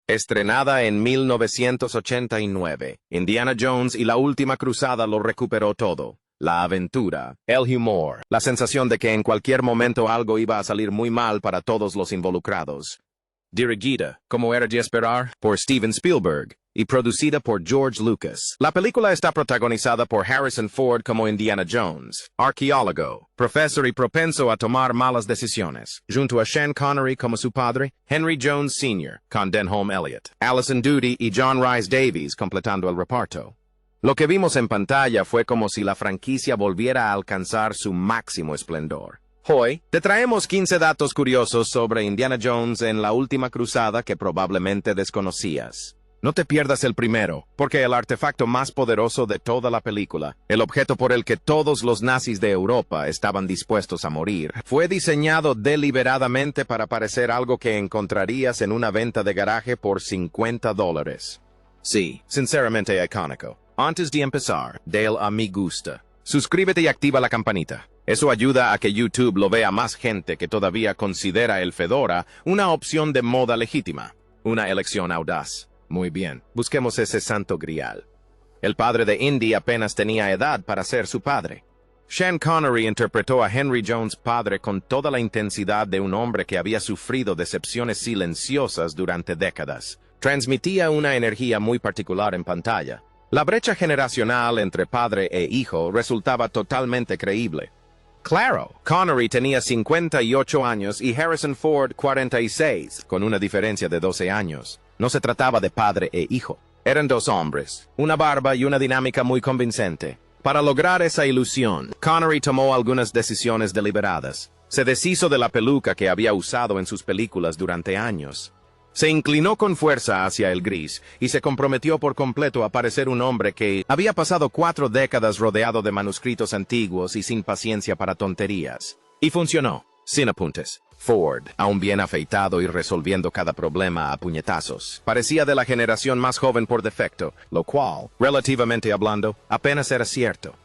Estrenada en 1989, Indiana Jones y la Última Cruzada lo recuperó todo. La aventura, el humor, la sensación de que en cualquier momento algo iba a salir muy mal para todos los involucrados. Dirigida, como era de esperar, por Steven Spielberg y producida por George Lucas. La película está protagonizada por Harrison Ford como Indiana Jones, arqueólogo, profesor y propenso a tomar malas decisiones, junto a Sean Connery como su padre, Henry Jones Sr., con Denholm Elliott, Alison Doody y John Rhys Davies completando el reparto. Lo que vimos en pantalla fue como si la franquicia volviera a alcanzar su máximo esplendor. Hoy, te traemos 15 datos curiosos sobre Indiana Jones en la Última Cruzada que probablemente desconocías. No te pierdas el primero, porque el artefacto más poderoso de toda la película, el objeto por el que todos los nazis de Europa estaban dispuestos a morir, fue diseñado deliberadamente para parecer algo que encontrarías en una venta de garaje por $50. Sí, sinceramente icónico. Antes de empezar, dale a me gusta. Suscríbete y activa la campanita. Eso ayuda a que YouTube lo vea más gente que todavía considera el Fedora una opción de moda legítima. Una elección audaz. Muy bien, busquemos ese santo grial. El padre de Indy apenas tenía edad para ser su padre. Sean Connery interpretó a Henry Jones padre con toda la intensidad de un hombre que había sufrido decepciones silenciosas durante décadas. Transmitía una energía muy particular en pantalla. La brecha generacional entre padre e hijo resultaba totalmente creíble. Claro, Connery tenía 58 años y Harrison Ford 46, con una diferencia de 12 años. No se trataba de padre e hijo. Eran dos hombres, una barba y una dinámica muy convincente. Para lograr esa ilusión, Connery tomó algunas decisiones deliberadas. Se deshizo de la peluca que había usado en sus películas durante años. Se inclinó con fuerza hacia el gris y se comprometió por completo a parecer un hombre que había pasado 4 décadas rodeado de manuscritos antiguos y sin paciencia para tonterías. Y funcionó, sin apuntes. Ford, aún bien afeitado y resolviendo cada problema a puñetazos, parecía de la generación más joven por defecto, lo cual, relativamente hablando, apenas era cierto.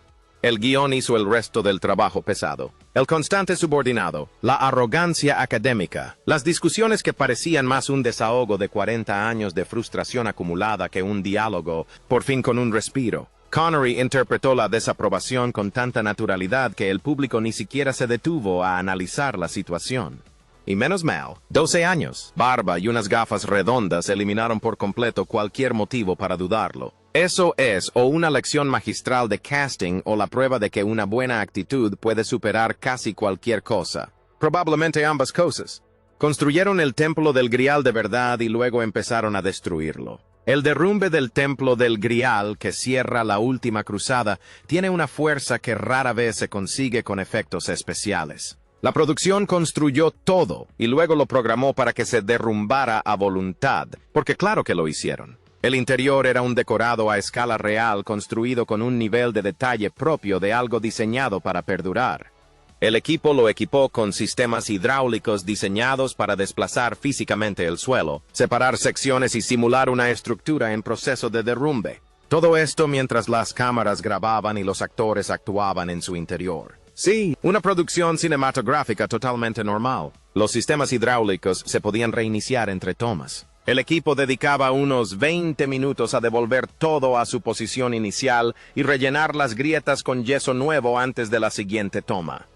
El guión hizo el resto del trabajo pesado. El constante subordinado, la arrogancia académica, las discusiones que parecían más un desahogo de 40 años de frustración acumulada que un diálogo, por fin con un respiro. Connery interpretó la desaprobación con tanta naturalidad que el público ni siquiera se detuvo a analizar la situación. Y menos mal, 12 años, barba y unas gafas redondas eliminaron por completo cualquier motivo para dudarlo. Eso es o una lección magistral de casting o la prueba de que una buena actitud puede superar casi cualquier cosa. Probablemente ambas cosas. Construyeron el templo del Grial de verdad y luego empezaron a destruirlo. El derrumbe del templo del Grial, que cierra la Última Cruzada, tiene una fuerza que rara vez se consigue con efectos especiales. La producción construyó todo y luego lo programó para que se derrumbara a voluntad, porque claro que lo hicieron. El interior era un decorado a escala real construido con un nivel de detalle propio de algo diseñado para perdurar. El equipo lo equipó con sistemas hidráulicos diseñados para desplazar físicamente el suelo, separar secciones y simular una estructura en proceso de derrumbe. Todo esto mientras las cámaras grababan y los actores actuaban en su interior. Sí, una producción cinematográfica totalmente normal. Los sistemas hidráulicos se podían reiniciar entre tomas. El equipo dedicaba unos 20 minutos a devolver todo a su posición inicial y rellenar las grietas con yeso nuevo antes de la siguiente toma.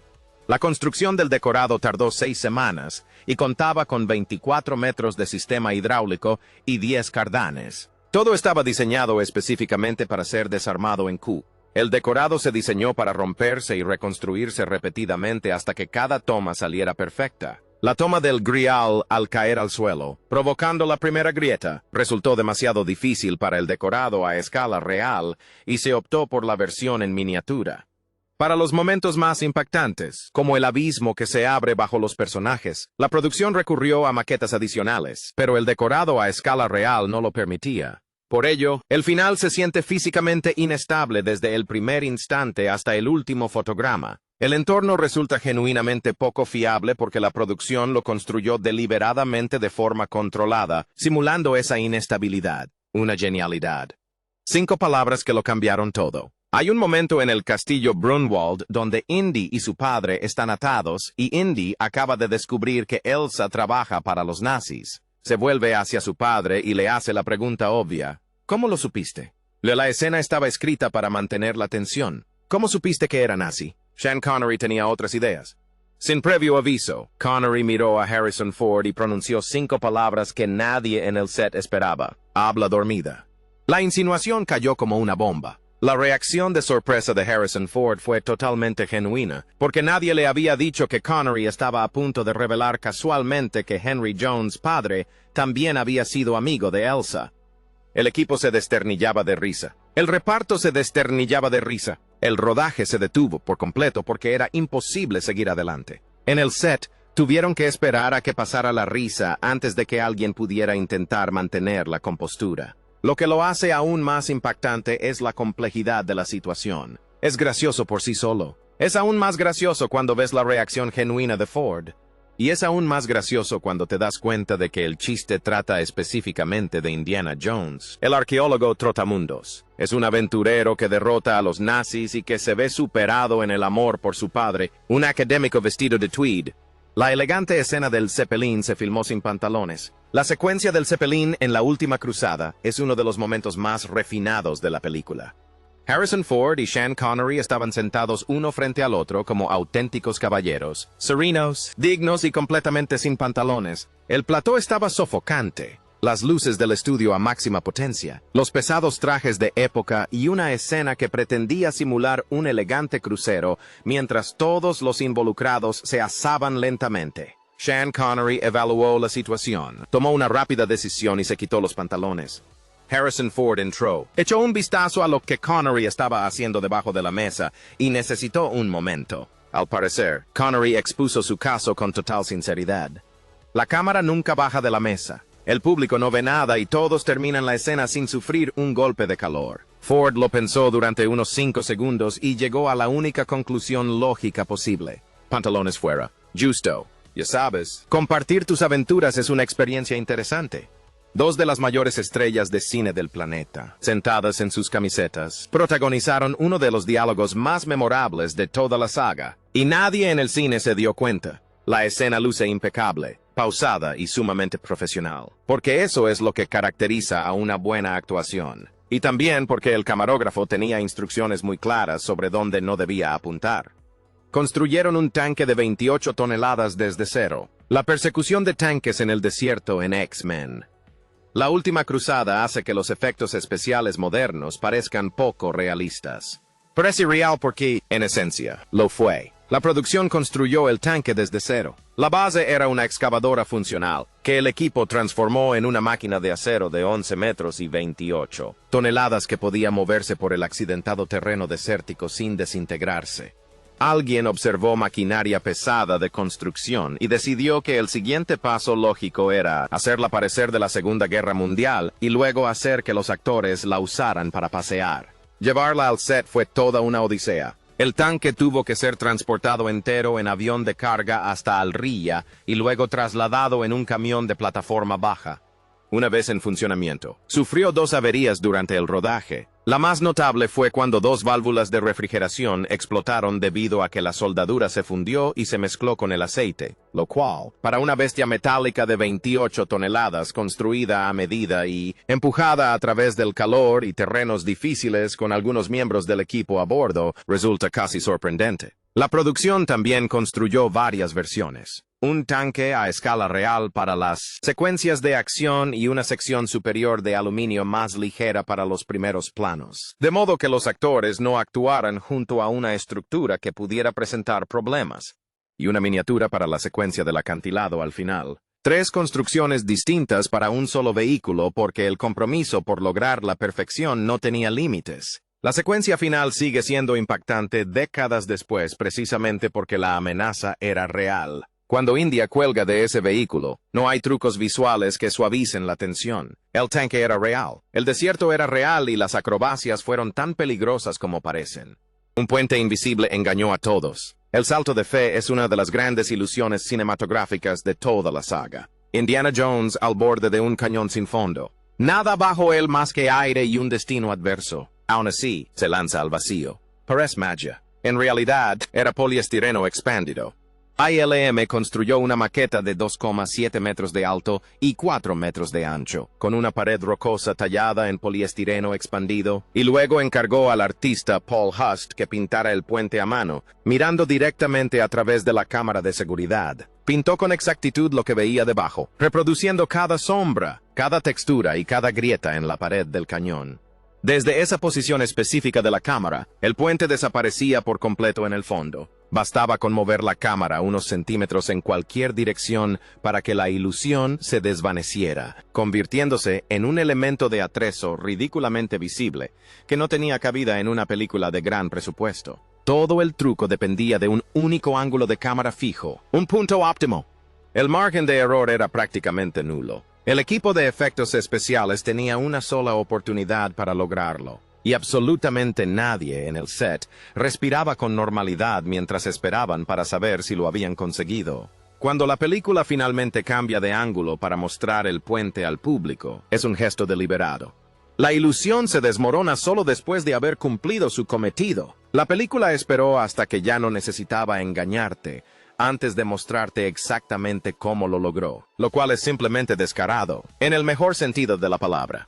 La construcción del decorado tardó 6 semanas y contaba con 24 metros de sistema hidráulico y 10 cardanes. Todo estaba diseñado específicamente para ser desarmado en Q. El decorado se diseñó para romperse y reconstruirse repetidamente hasta que cada toma saliera perfecta. La toma del Grial al caer al suelo, provocando la primera grieta, resultó demasiado difícil para el decorado a escala real y se optó por la versión en miniatura. Para los momentos más impactantes, como el abismo que se abre bajo los personajes, la producción recurrió a maquetas adicionales, pero el decorado a escala real no lo permitía. Por ello, el final se siente físicamente inestable desde el primer instante hasta el último fotograma. El entorno resulta genuinamente poco fiable porque la producción lo construyó deliberadamente de forma controlada, simulando esa inestabilidad. Una genialidad. 5 palabras que lo cambiaron todo. Hay un momento en el castillo Brunwald donde Indy y su padre están atados y Indy acaba de descubrir que Elsa trabaja para los nazis. Se vuelve hacia su padre y le hace la pregunta obvia. ¿Cómo lo supiste? La escena estaba escrita para mantener la tensión. ¿Cómo supiste que era nazi? Sean Connery tenía otras ideas. Sin previo aviso, Connery miró a Harrison Ford y pronunció 5 palabras que nadie en el set esperaba. Habla dormida. La insinuación cayó como una bomba. La reacción de sorpresa de Harrison Ford fue totalmente genuina, porque nadie le había dicho que Connery estaba a punto de revelar casualmente que Henry Jones, padre, también había sido amigo de Elsa. El equipo se desternillaba de risa. El reparto se desternillaba de risa. El rodaje se detuvo por completo porque era imposible seguir adelante. En el set, tuvieron que esperar a que pasara la risa antes de que alguien pudiera intentar mantener la compostura. Lo que lo hace aún más impactante es la complejidad de la situación. Es gracioso por sí solo. Es aún más gracioso cuando ves la reacción genuina de Ford. Y es aún más gracioso cuando te das cuenta de que el chiste trata específicamente de Indiana Jones, el arqueólogo trotamundos. Es un aventurero que derrota a los nazis y que se ve superado en el amor por su padre, un académico vestido de tweed. La elegante escena del Zeppelin se filmó sin pantalones. La secuencia del Zeppelin en La Última Cruzada es uno de los momentos más refinados de la película. Harrison Ford y Sean Connery estaban sentados uno frente al otro como auténticos caballeros, serenos, dignos y completamente sin pantalones. El plató estaba sofocante. Las luces del estudio a máxima potencia, los pesados trajes de época y una escena que pretendía simular un elegante crucero mientras todos los involucrados se asaban lentamente. Sean Connery evaluó la situación, tomó una rápida decisión y se quitó los pantalones. Harrison Ford entró, echó un vistazo a lo que Connery estaba haciendo debajo de la mesa y necesitó un momento. Al parecer, Connery expuso su caso con total sinceridad. La cámara nunca baja de la mesa. El público no ve nada y todos terminan la escena sin sufrir un golpe de calor. Ford lo pensó durante unos 5 segundos y llegó a la única conclusión lógica posible. Pantalones fuera. Justo. Ya sabes, compartir tus aventuras es una experiencia interesante. 2 de las mayores estrellas de cine del planeta, sentadas en sus camisetas, protagonizaron uno de los diálogos más memorables de toda la saga. Y nadie en el cine se dio cuenta. La escena luce impecable, pausada y sumamente profesional, porque eso es lo que caracteriza a una buena actuación. Y también porque el camarógrafo tenía instrucciones muy claras sobre dónde no debía apuntar. Construyeron un tanque de 28 toneladas desde cero. La persecución de tanques en el desierto en X-Men. La Última Cruzada hace que los efectos especiales modernos parezcan poco realistas. Parece real porque, en esencia, lo fue. La producción construyó el tanque desde cero. La base era una excavadora funcional, que el equipo transformó en una máquina de acero de 11 metros y 28 toneladas que podía moverse por el accidentado terreno desértico sin desintegrarse. Alguien observó maquinaria pesada de construcción y decidió que el siguiente paso lógico era hacerla parecer de la Segunda Guerra Mundial y luego hacer que los actores la usaran para pasear. Llevarla al set fue toda una odisea. El tanque tuvo que ser transportado entero en avión de carga hasta Alrilla y luego trasladado en un camión de plataforma baja. Una vez en funcionamiento, sufrió 2 averías durante el rodaje. La más notable fue cuando 2 válvulas de refrigeración explotaron debido a que la soldadura se fundió y se mezcló con el aceite, lo cual, para una bestia metálica de 28 toneladas construida a medida y empujada a través del calor y terrenos difíciles con algunos miembros del equipo a bordo, resulta casi sorprendente. La producción también construyó varias versiones. Un tanque a escala real para las secuencias de acción y una sección superior de aluminio más ligera para los primeros planos, de modo que los actores no actuaran junto a una estructura que pudiera presentar problemas, y una miniatura para la secuencia del acantilado al final. 3 construcciones distintas para un solo vehículo porque el compromiso por lograr la perfección no tenía límites. La secuencia final sigue siendo impactante décadas después precisamente porque la amenaza era real. Cuando India cuelga de ese vehículo, no hay trucos visuales que suavicen la tensión. El tanque era real, el desierto era real y las acrobacias fueron tan peligrosas como parecen. Un puente invisible engañó a todos. El salto de fe es una de las grandes ilusiones cinematográficas de toda la saga. Indiana Jones al borde de un cañón sin fondo. Nada bajo él más que aire y un destino adverso. Aún así, se lanza al vacío. Parece magia. En realidad, era poliestireno expandido. ILM construyó una maqueta de 2,7 metros de alto y 4 metros de ancho, con una pared rocosa tallada en poliestireno expandido, y luego encargó al artista Paul Hust que pintara el puente a mano, mirando directamente a través de la cámara de seguridad. Pintó con exactitud lo que veía debajo, reproduciendo cada sombra, cada textura y cada grieta en la pared del cañón. Desde esa posición específica de la cámara, el puente desaparecía por completo en el fondo. Bastaba con mover la cámara unos centímetros en cualquier dirección para que la ilusión se desvaneciera, convirtiéndose en un elemento de atrezo ridículamente visible, que no tenía cabida en una película de gran presupuesto. Todo el truco dependía de un único ángulo de cámara fijo, un punto óptimo. El margen de error era prácticamente nulo. El equipo de efectos especiales tenía una sola oportunidad para lograrlo, y absolutamente nadie en el set respiraba con normalidad mientras esperaban para saber si lo habían conseguido. Cuando la película finalmente cambia de ángulo para mostrar el puente al público, es un gesto deliberado. La ilusión se desmorona solo después de haber cumplido su cometido. La película esperó hasta que ya no necesitaba engañarte, antes de mostrarte exactamente cómo lo logró, lo cual es simplemente descarado, en el mejor sentido de la palabra.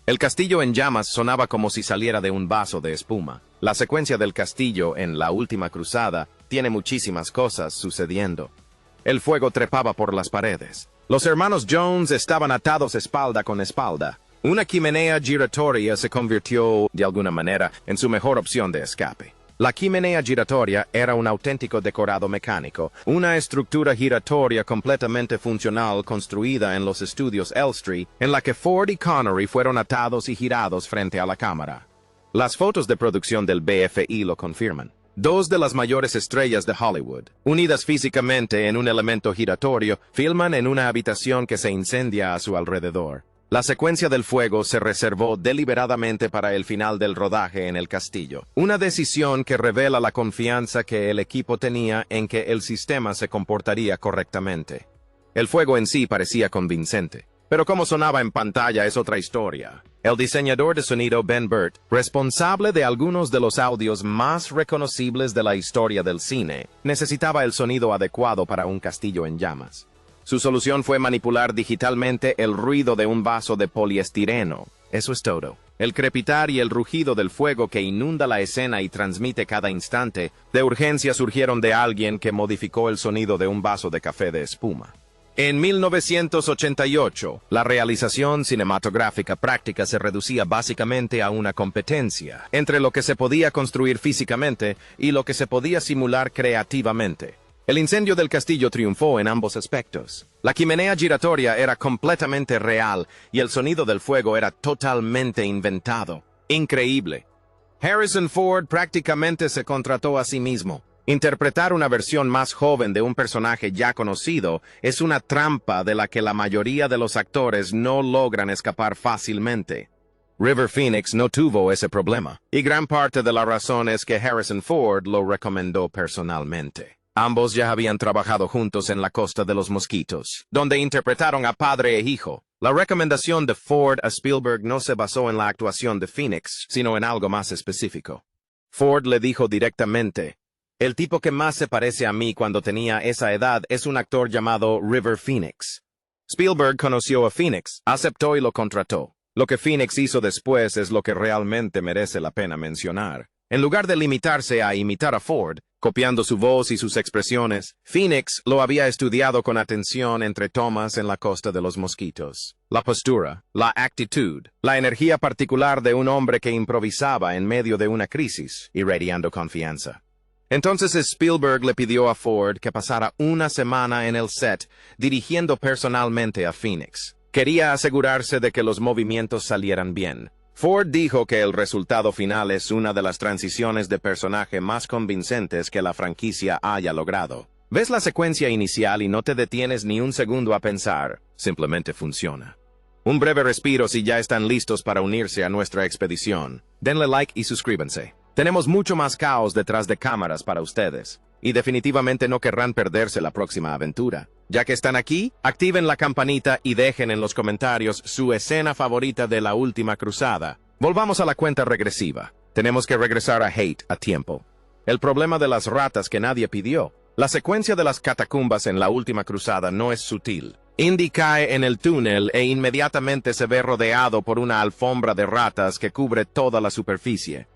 El castillo en llamas sonaba como si saliera de un vaso de espuma. La secuencia del castillo en La Última Cruzada tiene muchísimas cosas sucediendo. El fuego trepaba por las paredes. Los hermanos Jones estaban atados espalda con espalda. Una chimenea giratoria se convirtió, de alguna manera, en su mejor opción de escape. La chimenea giratoria era un auténtico decorado mecánico, una estructura giratoria completamente funcional construida en los estudios Elstree, en la que Ford y Connery fueron atados y girados frente a la cámara. Las fotos de producción del BFI lo confirman. Dos de las mayores estrellas de Hollywood, unidas físicamente en un elemento giratorio, filman en una habitación que se incendia a su alrededor. La secuencia del fuego se reservó deliberadamente para el final del rodaje en el castillo, una decisión que revela la confianza que el equipo tenía en que el sistema se comportaría correctamente. El fuego en sí parecía convincente, pero cómo sonaba en pantalla es otra historia. El diseñador de sonido Ben Burtt, responsable de algunos de los audios más reconocibles de la historia del cine, necesitaba el sonido adecuado para un castillo en llamas. Su solución fue manipular digitalmente el ruido de un vaso de poliestireno. Eso es todo. El crepitar y el rugido del fuego que inunda la escena y transmite cada instante, de urgencia surgieron de alguien que modificó el sonido de un vaso de café de espuma. En 1988, la realización cinematográfica práctica se reducía básicamente a una competencia entre lo que se podía construir físicamente y lo que se podía simular creativamente. El incendio del castillo triunfó en ambos aspectos. La chimenea giratoria era completamente real y el sonido del fuego era totalmente inventado. Increíble. Harrison Ford prácticamente se contrató a sí mismo. Interpretar una versión más joven de un personaje ya conocido es una trampa de la que la mayoría de los actores no logran escapar fácilmente. River Phoenix no tuvo ese problema, y gran parte de la razón es que Harrison Ford lo recomendó personalmente. Ambos ya habían trabajado juntos en La Costa de los Mosquitos, donde interpretaron a padre e hijo. La recomendación de Ford a Spielberg no se basó en la actuación de Phoenix, sino en algo más específico. Ford le dijo directamente: "El tipo que más se parece a mí cuando tenía esa edad es un actor llamado River Phoenix". Spielberg conoció a Phoenix, aceptó y lo contrató. Lo que Phoenix hizo después es lo que realmente merece la pena mencionar. En lugar de limitarse a imitar a Ford, copiando su voz y sus expresiones, Phoenix lo había estudiado con atención entre tomas en La Costa de los Mosquitos. La postura, la actitud, la energía particular de un hombre que improvisaba en medio de una crisis, irradiando confianza. Entonces Spielberg le pidió a Ford que pasara una semana en el set dirigiendo personalmente a Phoenix. Quería asegurarse de que los movimientos salieran bien. Ford dijo que el resultado final es una de las transiciones de personaje más convincentes que la franquicia haya logrado. Ves la secuencia inicial y no te detienes ni un segundo a pensar, simplemente funciona. Un breve respiro si ya están listos para unirse a nuestra expedición. Denle like y suscríbanse. Tenemos mucho más caos detrás de cámaras para ustedes, y definitivamente no querrán perderse la próxima aventura. Ya que están aquí, activen la campanita y dejen en los comentarios su escena favorita de La Última Cruzada. Volvamos a la cuenta regresiva. Tenemos que regresar a Haight a tiempo. El problema de las ratas que nadie pidió. La secuencia de las catacumbas en La Última Cruzada no es sutil. Indy cae en el túnel e inmediatamente se ve rodeado por una alfombra de ratas que cubre toda la superficie.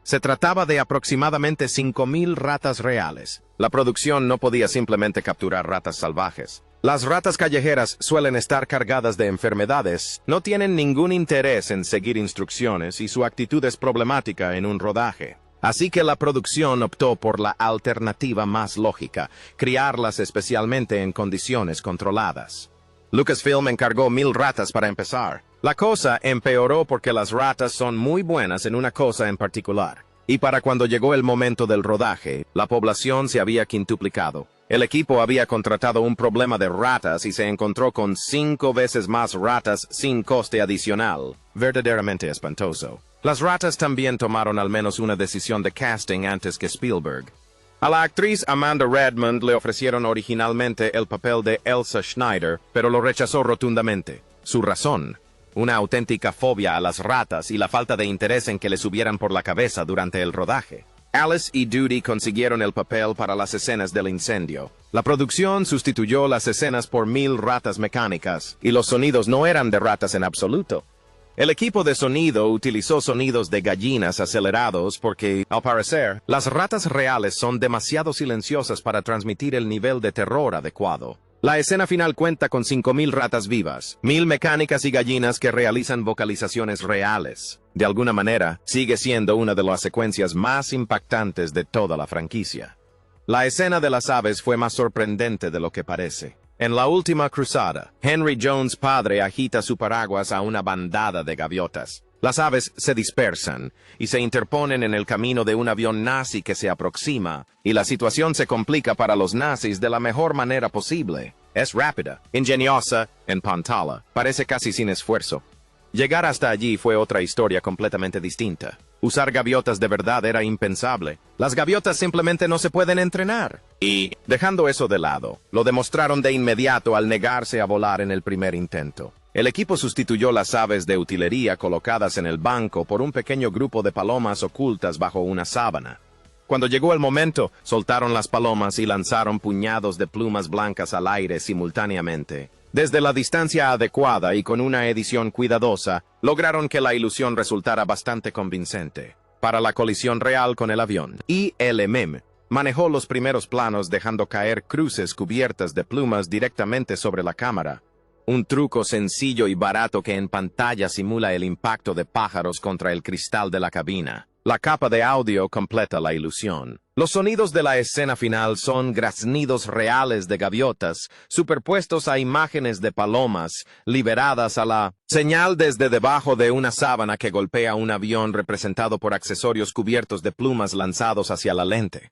Se trataba de aproximadamente 5,000 ratas reales. La producción no podía simplemente capturar ratas salvajes. Las ratas callejeras suelen estar cargadas de enfermedades, no tienen ningún interés en seguir instrucciones y su actitud es problemática en un rodaje. Así que la producción optó por la alternativa más lógica, criarlas especialmente en condiciones controladas. Lucasfilm encargó 1,000 ratas para empezar. La cosa empeoró porque las ratas son muy buenas en una cosa en particular. Y para cuando llegó el momento del rodaje, la población se había quintuplicado. El equipo había contratado un problema de ratas y se encontró con 5 veces más ratas sin coste adicional. Verdaderamente espantoso. Las ratas también tomaron al menos una decisión de casting antes que Spielberg. A la actriz Amanda Redmond le ofrecieron originalmente el papel de Elsa Schneider, pero lo rechazó rotundamente. Su razón: una auténtica fobia a las ratas y la falta de interés en que le subieran por la cabeza durante el rodaje. Alice y Judy consiguieron el papel para las escenas del incendio. La producción sustituyó las escenas por 1,000 ratas mecánicas, y los sonidos no eran de ratas en absoluto. El equipo de sonido utilizó sonidos de gallinas acelerados porque, al parecer, las ratas reales son demasiado silenciosas para transmitir el nivel de terror adecuado. La escena final cuenta con 5,000 ratas vivas, 1,000 mecánicas y gallinas que realizan vocalizaciones reales. De alguna manera, sigue siendo una de las secuencias más impactantes de toda la franquicia. La escena de las aves fue más sorprendente de lo que parece. En La Última Cruzada, Henry Jones padre agita su paraguas a una bandada de gaviotas. Las aves se dispersan y se interponen en el camino de un avión nazi que se aproxima, y la situación se complica para los nazis de la mejor manera posible. Es rápida, ingeniosa, en pantalla, parece casi sin esfuerzo. Llegar hasta allí fue otra historia completamente distinta. Usar gaviotas de verdad era impensable. Las gaviotas simplemente no se pueden entrenar. Y, dejando eso de lado, lo demostraron de inmediato al negarse a volar en el primer intento. El equipo sustituyó las aves de utilería colocadas en el banco por un pequeño grupo de palomas ocultas bajo una sábana. Cuando llegó el momento, soltaron las palomas y lanzaron puñados de plumas blancas al aire simultáneamente. Desde la distancia adecuada y con una edición cuidadosa, lograron que la ilusión resultara bastante convincente. Para la colisión real con el avión, ILM manejó los primeros planos dejando caer cruces cubiertas de plumas directamente sobre la cámara. Un truco sencillo y barato que en pantalla simula el impacto de pájaros contra el cristal de la cabina. La capa de audio completa la ilusión. Los sonidos de la escena final son graznidos reales de gaviotas, superpuestos a imágenes de palomas, liberadas a la señal desde debajo de una sábana que golpea un avión representado por accesorios cubiertos de plumas lanzados hacia la lente.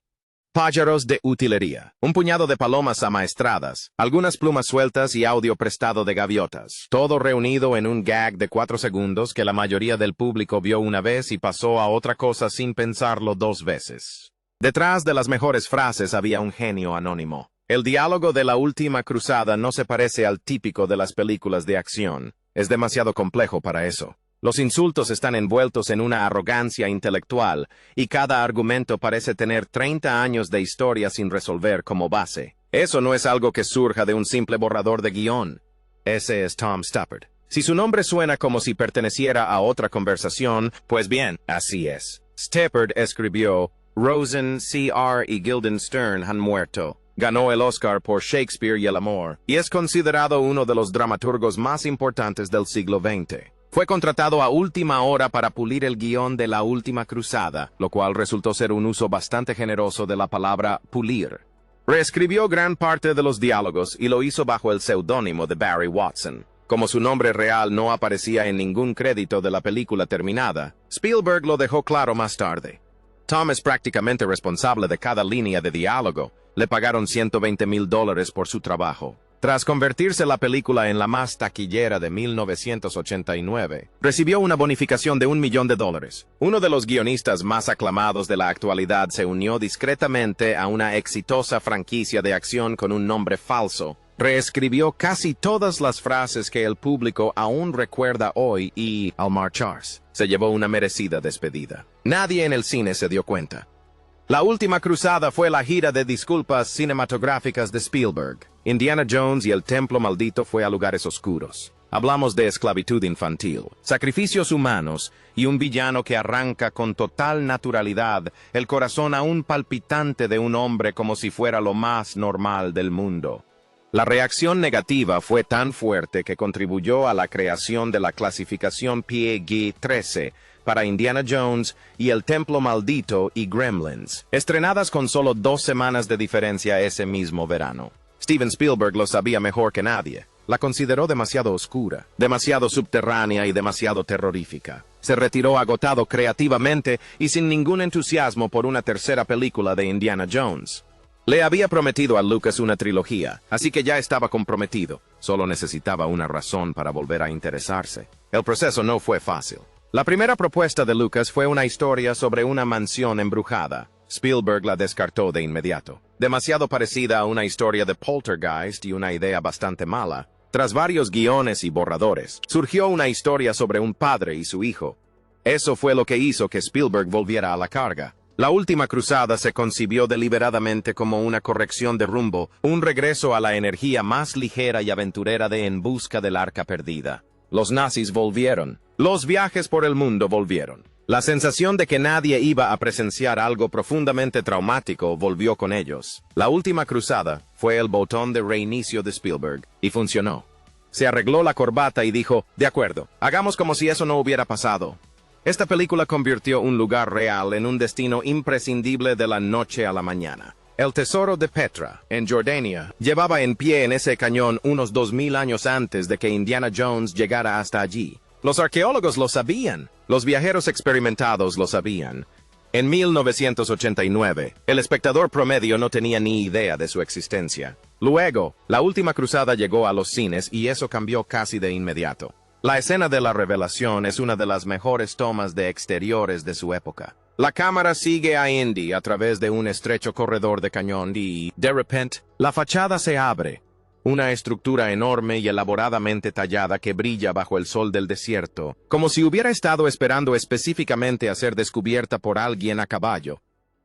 Pájaros de utilería. Un puñado de palomas amaestradas, algunas plumas sueltas y audio prestado de gaviotas. Todo reunido en un gag de 4 segundos que la mayoría del público vio una vez y pasó a otra cosa sin pensarlo 2 veces. Detrás de las mejores frases había un genio anónimo. El diálogo de La Última Cruzada no se parece al típico de las películas de acción. Es demasiado complejo para eso. Los insultos están envueltos en una arrogancia intelectual, y cada argumento parece tener 30 años de historia sin resolver como base. Eso no es algo que surja de un simple borrador de guión. Ese es Tom Stoppard. Si su nombre suena como si perteneciera a otra conversación, pues bien, así es. Stoppard escribió Rosen, C.R. y Guildenstern han muerto. Ganó el Oscar por Shakespeare y el amor, y es considerado uno de los dramaturgos más importantes del siglo XX. Fue contratado a última hora para pulir el guión de La Última Cruzada, lo cual resultó ser un uso bastante generoso de la palabra pulir. Reescribió gran parte de los diálogos y lo hizo bajo el seudónimo de Barry Watson. Como su nombre real no aparecía en ningún crédito de la película terminada, Spielberg lo dejó claro más tarde. Tom es prácticamente responsable de cada línea de diálogo. Le pagaron $120,000 por su trabajo. Tras convertirse la película en la más taquillera de 1989, recibió una bonificación de $1 millón. Uno de los guionistas más aclamados de la actualidad se unió discretamente a una exitosa franquicia de acción con un nombre falso. Reescribió casi todas las frases que el público aún recuerda hoy y, al marcharse, se llevó una merecida despedida. Nadie en el cine se dio cuenta. La última cruzada fue la gira de disculpas cinematográficas de Spielberg. Indiana Jones y el Templo Maldito fue a lugares oscuros. Hablamos de esclavitud infantil, sacrificios humanos y un villano que arranca con total naturalidad el corazón aún palpitante de un hombre como si fuera lo más normal del mundo. La reacción negativa fue tan fuerte que contribuyó a la creación de la clasificación PG-13 para Indiana Jones y el Templo Maldito y Gremlins, estrenadas con solo 2 semanas de diferencia ese mismo verano. Steven Spielberg lo sabía mejor que nadie. La consideró demasiado oscura, demasiado subterránea y demasiado terrorífica. Se retiró agotado creativamente y sin ningún entusiasmo por una tercera película de Indiana Jones. Le había prometido a Lucas una trilogía, así que ya estaba comprometido. Solo necesitaba una razón para volver a interesarse. El proceso no fue fácil. La primera propuesta de Lucas fue una historia sobre una mansión embrujada. Spielberg la descartó de inmediato. Demasiado parecida a una historia de Poltergeist y una idea bastante mala. Tras varios guiones y borradores, surgió una historia sobre un padre y su hijo. Eso fue lo que hizo que Spielberg volviera a la carga. La última cruzada se concibió deliberadamente como una corrección de rumbo, un regreso a la energía más ligera y aventurera de En busca del arca perdida. Los nazis volvieron. Los viajes por el mundo volvieron. La sensación de que nadie iba a presenciar algo profundamente traumático volvió con ellos. La última cruzada fue el botón de reinicio de Spielberg, y funcionó. Se arregló la corbata y dijo, de acuerdo, hagamos como si eso no hubiera pasado. Esta película convirtió un lugar real en un destino imprescindible de la noche a la mañana. El tesoro de Petra, en Jordania, llevaba en pie en ese cañón unos 2000 años antes de que Indiana Jones llegara hasta allí. Los arqueólogos lo sabían. Los viajeros experimentados lo sabían. En 1989, el espectador promedio no tenía ni idea de su existencia. Luego, la última cruzada llegó a los cines y eso cambió casi de inmediato. La escena de la revelación es una de las mejores tomas de exteriores de su época. La cámara sigue a Indy a través de un estrecho corredor de cañón y, de repente, la fachada se abre. Una estructura enorme y elaboradamente tallada que brilla bajo el sol del desierto, como si hubiera estado esperando específicamente a ser descubierta por alguien a caballo.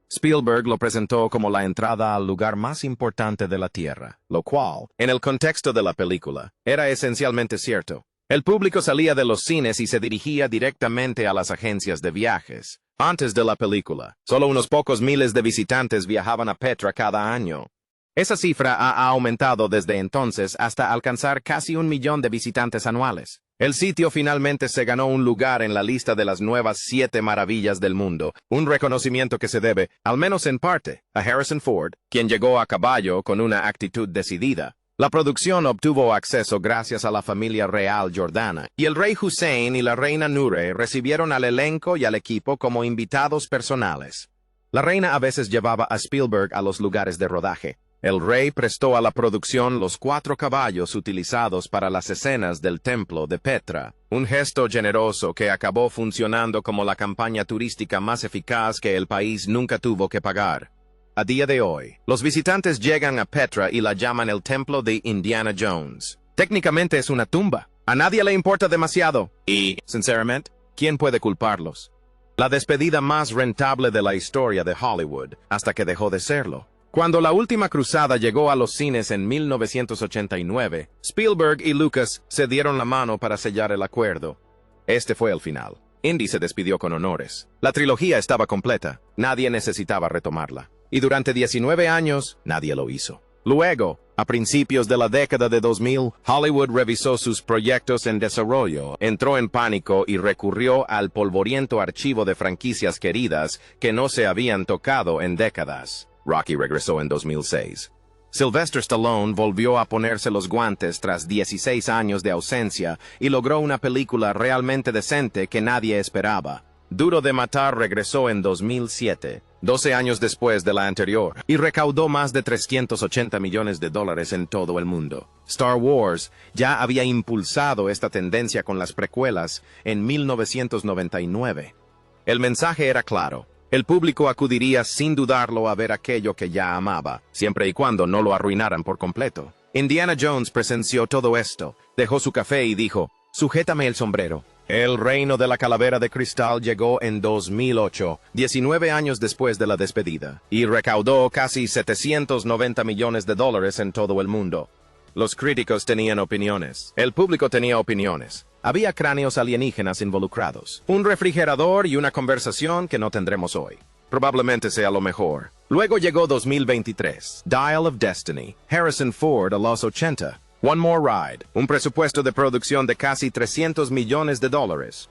Spielberg lo presentó como la entrada al lugar más importante de la Tierra, lo cual, en el contexto de la película, era esencialmente cierto. El público salía de los cines y se dirigía directamente a las agencias de viajes. Antes de la película, solo unos pocos miles de visitantes viajaban a Petra cada año. Esa cifra ha aumentado desde entonces hasta alcanzar casi 1 millón de visitantes anuales. El sitio finalmente se ganó un lugar en la lista de las nuevas 7 maravillas del mundo, un reconocimiento que se debe, al menos en parte, a Harrison Ford, quien llegó a caballo con una actitud decidida. La producción obtuvo acceso gracias a la familia real jordana, y el rey Hussein y la reina Nure recibieron al elenco y al equipo como invitados personales. La reina a veces llevaba a Spielberg a los lugares de rodaje. El rey prestó a la producción los 4 caballos utilizados para las escenas del templo de Petra, un gesto generoso que acabó funcionando como la campaña turística más eficaz que el país nunca tuvo que pagar. A día de hoy, los visitantes llegan a Petra y la llaman el templo de Indiana Jones. Técnicamente es una tumba. A nadie le importa demasiado. Y, sinceramente, ¿quién puede culparlos? La despedida más rentable de la historia de Hollywood, hasta que dejó de serlo. Cuando la última cruzada llegó a los cines en 1989, Spielberg y Lucas se dieron la mano para sellar el acuerdo. Este fue el final. Indy se despidió con honores. La trilogía estaba completa. Nadie necesitaba retomarla. Y durante 19 años, nadie lo hizo. Luego, a principios de la década de 2000, Hollywood revisó sus proyectos en desarrollo, entró en pánico y recurrió al polvoriento archivo de franquicias queridas que no se habían tocado en décadas. Rocky regresó en 2006. Sylvester Stallone volvió a ponerse los guantes tras 16 años de ausencia y logró una película realmente decente que nadie esperaba. Duro de Matar regresó en 2007, 12 años después de la anterior, y recaudó más de $380 millones en todo el mundo. Star Wars ya había impulsado esta tendencia con las precuelas en 1999. El mensaje era claro. El público acudiría sin dudarlo a ver aquello que ya amaba, siempre y cuando no lo arruinaran por completo. Indiana Jones presenció todo esto, dejó su café y dijo, «Sujétame el sombrero». El reino de la calavera de cristal llegó en 2008, 19 años después de la despedida, y recaudó casi $790 millones en todo el mundo. Los críticos tenían opiniones. El público tenía opiniones. Había cráneos alienígenas involucrados. Un refrigerador y una conversación que no tendremos hoy. Probablemente sea lo mejor. Luego llegó 2023. Dial of Destiny. Harrison Ford a los 80. One More Ride, un presupuesto de producción de casi $300 millones,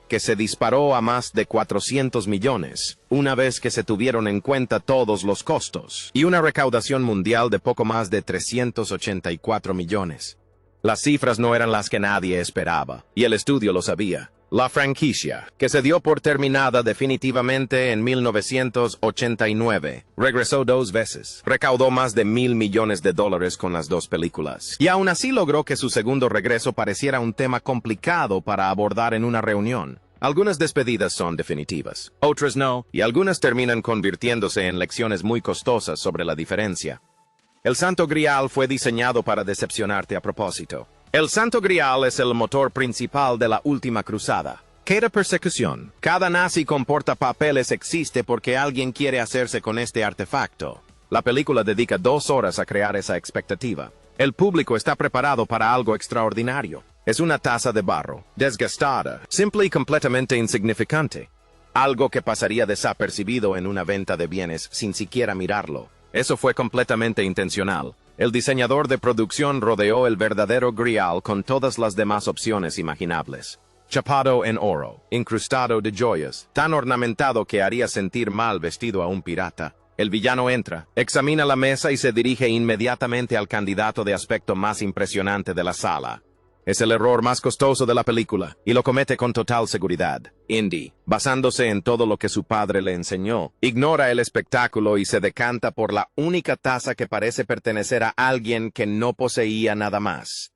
que se disparó a más de 400 millones, una vez que se tuvieron en cuenta todos los costos, y una recaudación mundial de poco más de 384 millones. Las cifras no eran las que nadie esperaba, y el estudio lo sabía. La franquicia, que se dio por terminada definitivamente en 1989, regresó 2 veces, recaudó más de $1,000 millones con las 2 películas, y aún así logró que su segundo regreso pareciera un tema complicado para abordar en una reunión. Algunas despedidas son definitivas, otras no, y algunas terminan convirtiéndose en lecciones muy costosas sobre la diferencia. El Santo Grial fue diseñado para decepcionarte a propósito. El Santo Grial es el motor principal de la última cruzada. Cada persecución, cada nazi con portapapeles existe porque alguien quiere hacerse con este artefacto. La película dedica 2 horas a crear esa expectativa. El público está preparado para algo extraordinario. Es una taza de barro, desgastada, simple y completamente insignificante. Algo que pasaría desapercibido en una venta de bienes sin siquiera mirarlo. Eso fue completamente intencional. El diseñador de producción rodeó el verdadero Grial con todas las demás opciones imaginables. Chapado en oro, incrustado de joyas, tan ornamentado que haría sentir mal vestido a un pirata. El villano entra, examina la mesa y se dirige inmediatamente al candidato de aspecto más impresionante de la sala. Es el error más costoso de la película, y lo comete con total seguridad. Indy, basándose en todo lo que su padre le enseñó, ignora el espectáculo y se decanta por la única taza que parece pertenecer a alguien que no poseía nada más.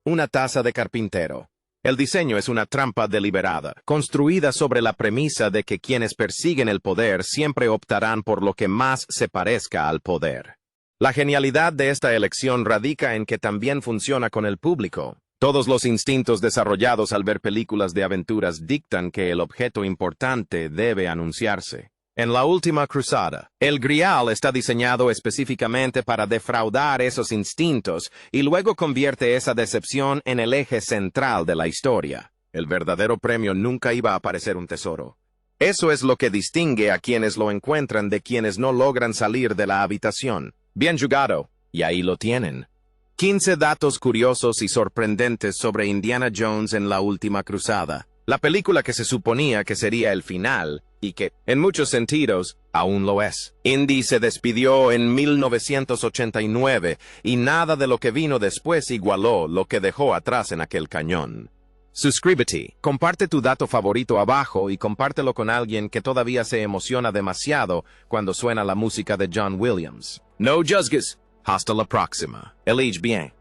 Una taza de carpintero. El diseño es una trampa deliberada, construida sobre la premisa de que quienes persiguen el poder siempre optarán por lo que más se parezca al poder. La genialidad de esta elección radica en que también funciona con el público. Todos los instintos desarrollados al ver películas de aventuras dictan que el objeto importante debe anunciarse. En la última cruzada, el Grial está diseñado específicamente para defraudar esos instintos y luego convierte esa decepción en el eje central de la historia. El verdadero premio nunca iba a parecer un tesoro. Eso es lo que distingue a quienes lo encuentran de quienes no logran salir de la habitación. Bien jugado, y ahí lo tienen. 15 datos curiosos y sorprendentes sobre Indiana Jones en la última cruzada. La película que se suponía que sería el final, y que, en muchos sentidos, aún lo es. Indy se despidió en 1989, y nada de lo que vino después igualó lo que dejó atrás en aquel cañón. Suscríbete, comparte tu dato favorito abajo y compártelo con alguien que todavía se emociona demasiado cuando suena la música de John Williams. No juzgues. Hasta la próxima. Elige bien.